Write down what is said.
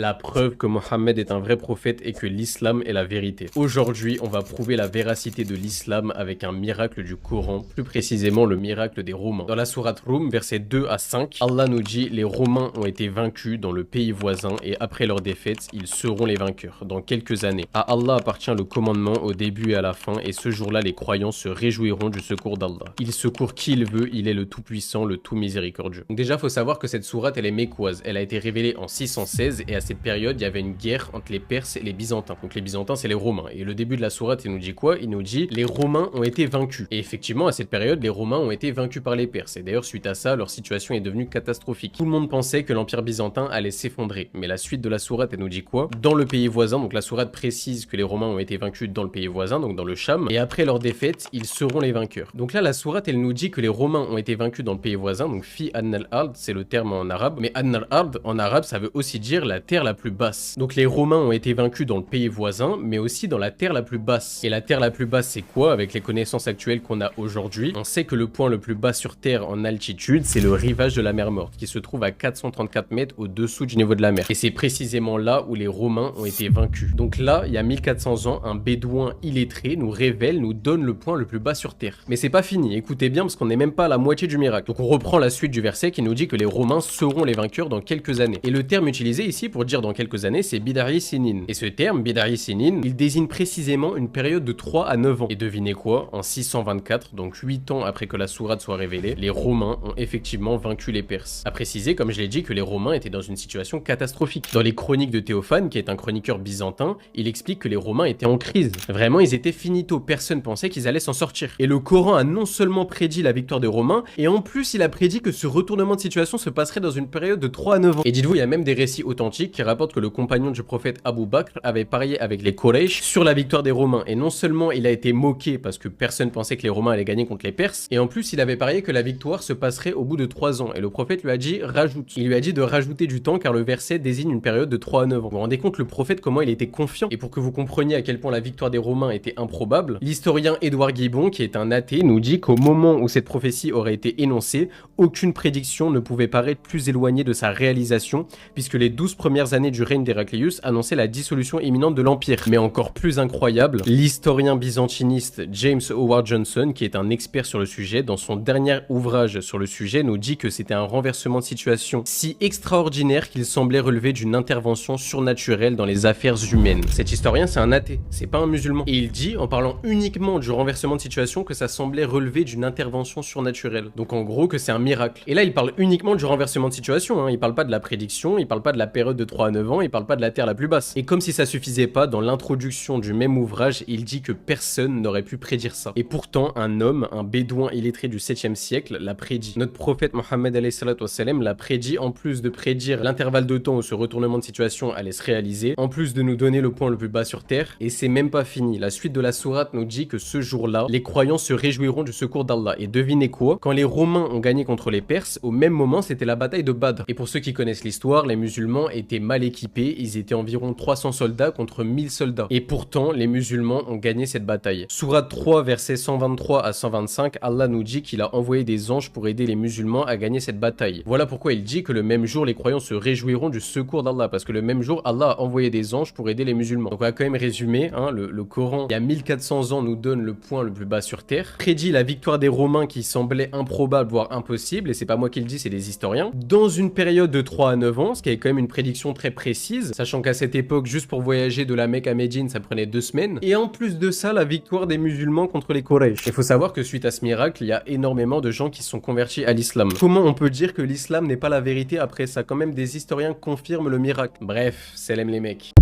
La preuve que Mohammed est un vrai prophète et que l'islam est la vérité. Aujourd'hui, on va prouver la véracité de l'islam avec un miracle du Coran, plus précisément le miracle des Romains. Dans la sourate Rum, versets 2 à 5, Allah nous dit « Les Romains ont été vaincus dans le pays voisin et après leur défaite, ils seront les vainqueurs dans quelques années. À Allah appartient le commandement au début et à la fin et ce jour-là, les croyants se réjouiront du secours d'Allah. Il secourt qui il veut, il est le tout-puissant, le tout-miséricordieux. » Donc déjà, faut savoir que cette sourate, elle est mécoise. Elle a été révélée en 616 et à cette période, il y avait une guerre entre les Perses et les Byzantins. Donc les Byzantins, c'est les Romains. Et le début de la sourate, il nous dit quoi? Il nous dit les Romains ont été vaincus. Et effectivement, à cette période, les Romains ont été vaincus par les Perses. Et d'ailleurs, suite à ça, leur situation est devenue catastrophique. Tout le monde pensait que l'Empire byzantin allait s'effondrer. Mais la suite de la sourate, elle nous dit quoi? Dans le pays voisin, donc la sourate précise que les Romains ont été vaincus dans le pays voisin, donc dans le Cham. Et après leur défaite, ils seront les vainqueurs. Donc là, la sourate, elle nous dit que les Romains ont été vaincus dans le pays voisin. Donc fi an al-ard, c'est le terme en arabe. Mais an al-ard, en arabe, ça veut aussi dire la terre la plus basse. Donc les Romains ont été vaincus dans le pays voisin, mais aussi dans la terre la plus basse. Et la terre la plus basse, c'est quoi? Avec les connaissances actuelles qu'on a aujourd'hui, on sait que le point le plus bas sur terre en altitude, c'est le rivage de la mer Morte, qui se trouve à 434 mètres au-dessous du niveau de la mer. Et c'est précisément là où les Romains ont été vaincus. Donc là, il y a 1400 ans, un bédouin illettré nous révèle, nous donne le point le plus bas sur terre. Mais c'est pas fini, écoutez bien, parce qu'on n'est même pas à la moitié du miracle. Donc on reprend la suite du verset qui nous dit que les Romains seront les vainqueurs dans quelques années. Et le terme utilisé ici pour dire dans quelques années, c'est Bidari Sinin. Et ce terme, Bidari Sinin, il désigne précisément une période de 3 à 9 ans. Et devinez quoi? En 624, donc 8 ans après que la sourate soit révélée, les Romains ont effectivement vaincu les Perses. À préciser, comme je l'ai dit, que les Romains étaient dans une situation catastrophique. Dans les chroniques de Théophane, qui est un chroniqueur byzantin, il explique que les Romains étaient en crise. Vraiment, ils étaient finito, personne pensait qu'ils allaient s'en sortir. Et le Coran a non seulement prédit la victoire des Romains, et en plus il a prédit que ce retournement de situation se passerait dans une période de 3 à 9 ans. Et dites-vous, il y a même des récits authentiques qui rapportent que le compagnon du prophète Abu Bakr avait parié avec les Quraysh sur la victoire des Romains. Et non seulement il a été moqué parce que personne pensait que les Romains allaient gagner contre les Perses, et en plus il avait parié que la victoire se passerait au bout de 3 ans. Et le prophète lui a dit rajoute. Il lui a dit de rajouter du temps car le verset désigne une période de 3 à 9 ans. Vous vous rendez compte le prophète comment il était confiant? Et pour que vous compreniez à quel point la victoire des Romains était improbable, l'historien Édouard Guibon, qui est un athée, nous dit qu'au moment où cette prophétie aurait été énoncée, aucune prédiction ne pouvait paraître plus éloignée de sa réalisation, puisque les 12 premières années du règne d'Héraclius annonçaient la dissolution imminente de l'Empire. Mais encore plus incroyable, l'historien byzantiniste James Howard Johnson, qui est un expert sur le sujet, dans son dernier ouvrage sur le sujet, nous dit que c'était un renversement de situation si extraordinaire qu'il semblait relever d'une intervention surnaturelle dans les affaires humaines. Cet historien, c'est un athée, c'est pas un musulman. Et il dit, en parlant uniquement du renversement de situation, que ça semblait relever d'une intervention surnaturelle. Donc en gros, que c'est un miracle. Et là, il parle uniquement du renversement de situation, hein. Il parle pas de la prédiction, il parle pas de la période de 3 à 9 ans, il parle pas de la terre la plus basse. Et comme si ça suffisait pas, dans l'introduction du même ouvrage, il dit que personne n'aurait pu prédire ça. Et pourtant, un homme, un bédouin illettré du 7e siècle, l'a prédit. Notre prophète Mohammed l'a prédit, en plus de prédire l'intervalle de temps où ce retournement de situation allait se réaliser, en plus de nous donner le point le plus bas sur terre. Et c'est même pas fini. La suite de la sourate nous dit que ce jour-là, les croyants se réjouiront du secours d'Allah. Et devinez quoi? Quand les Romains ont gagné contre les Perses, au même moment, c'était la bataille de Badr. Et pour ceux qui connaissent l'histoire, les musulmans étaient mal équipés. Ils étaient environ 300 soldats contre 1000 soldats. Et pourtant, les musulmans ont gagné cette bataille. Sourate 3, versets 123 à 125, Allah nous dit qu'il a envoyé des anges pour aider les musulmans à gagner cette bataille. Voilà pourquoi il dit que le même jour, les croyants se réjouiront du secours d'Allah. Parce que le même jour, Allah a envoyé des anges pour aider les musulmans. Donc on va quand même résumer, hein, le Coran, il y a 1400 ans, nous donne le point le plus bas sur terre, prédit la victoire des Romains qui semblait improbable, voire impossible, et c'est pas moi qui le dis, c'est les historiens, dans une période de 3 à 9 ans, ce qui est quand même une prédiction très précise, sachant qu'à cette époque, juste pour voyager de la Mecque à Médine, ça prenait 2 semaines, et en plus de ça, la victoire des musulmans contre les Quraysh. Il faut savoir que suite à ce miracle, il y a énormément de gens qui se sont convertis à l'islam. Comment on peut dire que l'islam n'est pas la vérité après ça? Quand même, des historiens confirment le miracle. Bref, salam les mecs.